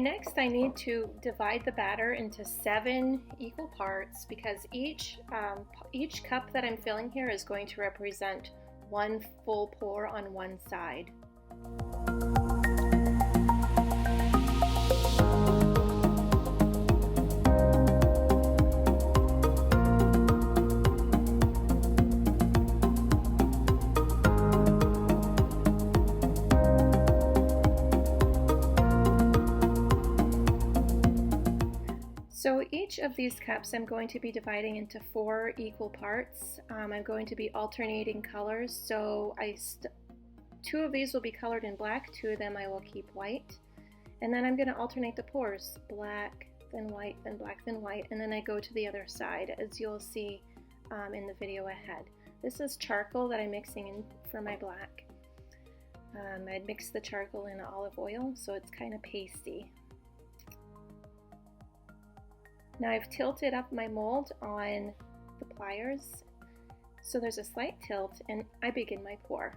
next I need to divide the batter into 7 equal parts because each cup that I'm filling here is going to represent 1 full pour on one side. So each of these cups I'm going to be dividing into 4 equal parts. I'm going to be alternating colors, so 2 of these will be colored in black, 2 of them I will keep white. And then I'm going to alternate the pours, black, then white, then black, then white, and then I go to the other side, as you'll see in the video ahead. This is charcoal that I'm mixing in for my black. I'd mix the charcoal in olive oil, so it's kind of pasty. Now I've tilted up my mold on the pliers, so there's a slight tilt, and I begin my pour.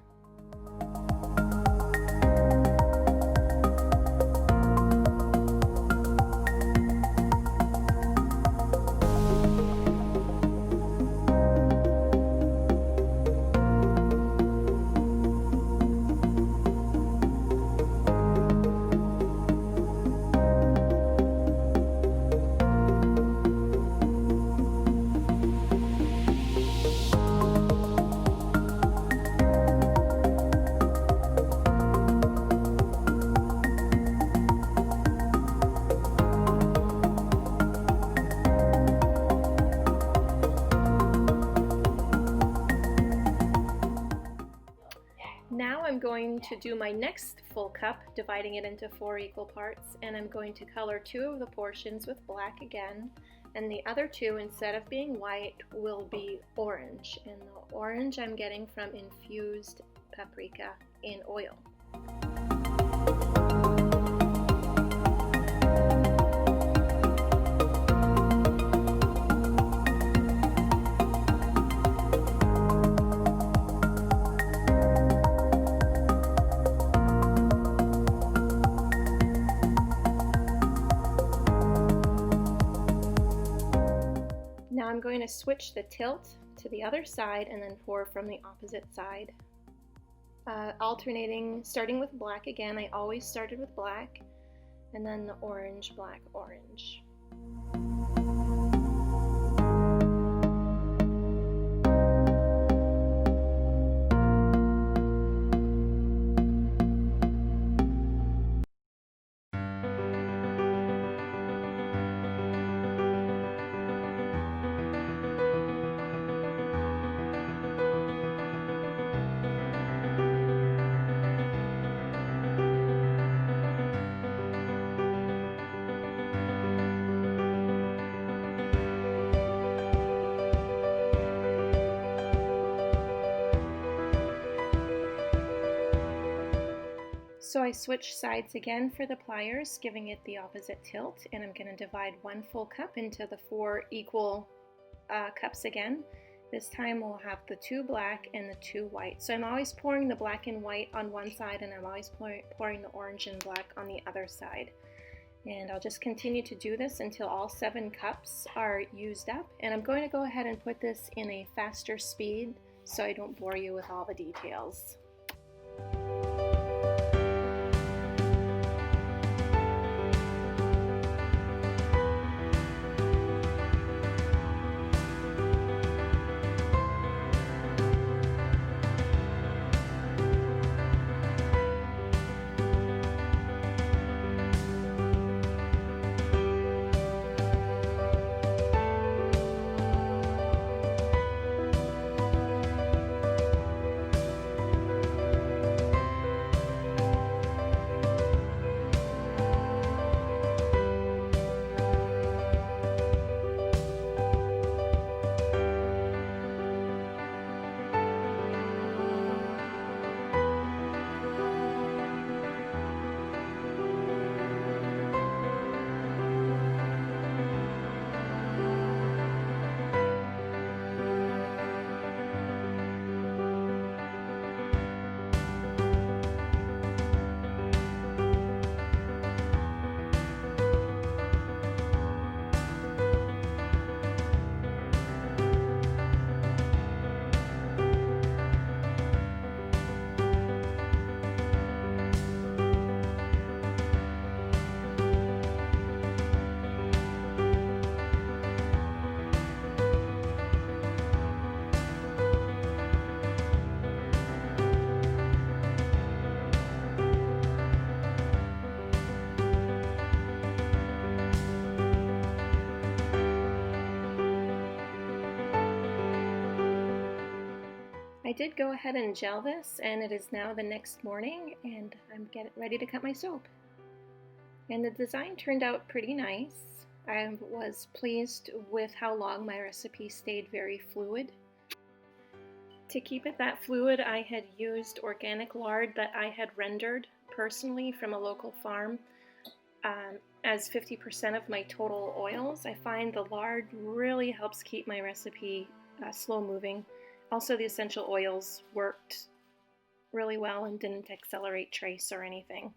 Now I'm going to do my next full cup, dividing it into 4 equal parts, and I'm going to color 2 of the portions with black again, and the other 2, instead of being white, will be orange. And the orange I'm getting from infused paprika in oil. Now I'm going to switch the tilt to the other side and then pour from the opposite side. Alternating, starting with black again. I always started with black, and then the orange, black, orange. So I switch sides again for the pliers, giving it the opposite tilt, and I'm going to divide 1 full cup into the 4 equal cups again. This time we'll have the 2 black and the 2 white. So I'm always pouring the black and white on one side, and I'm always pouring the orange and black on the other side. And I'll just continue to do this until all 7 cups are used up. And I'm going to go ahead and put this in a faster speed so I don't bore you with all the details. I did go ahead and gel this, and it is now the next morning, and I'm getting ready to cut my soap. And the design turned out pretty nice. I was pleased with how long my recipe stayed very fluid. To keep it that fluid, I had used organic lard that I had rendered personally from a local farm as 50% of my total oils. I find the lard really helps keep my recipe slow moving. Also, the essential oils worked really well and didn't accelerate trace or anything.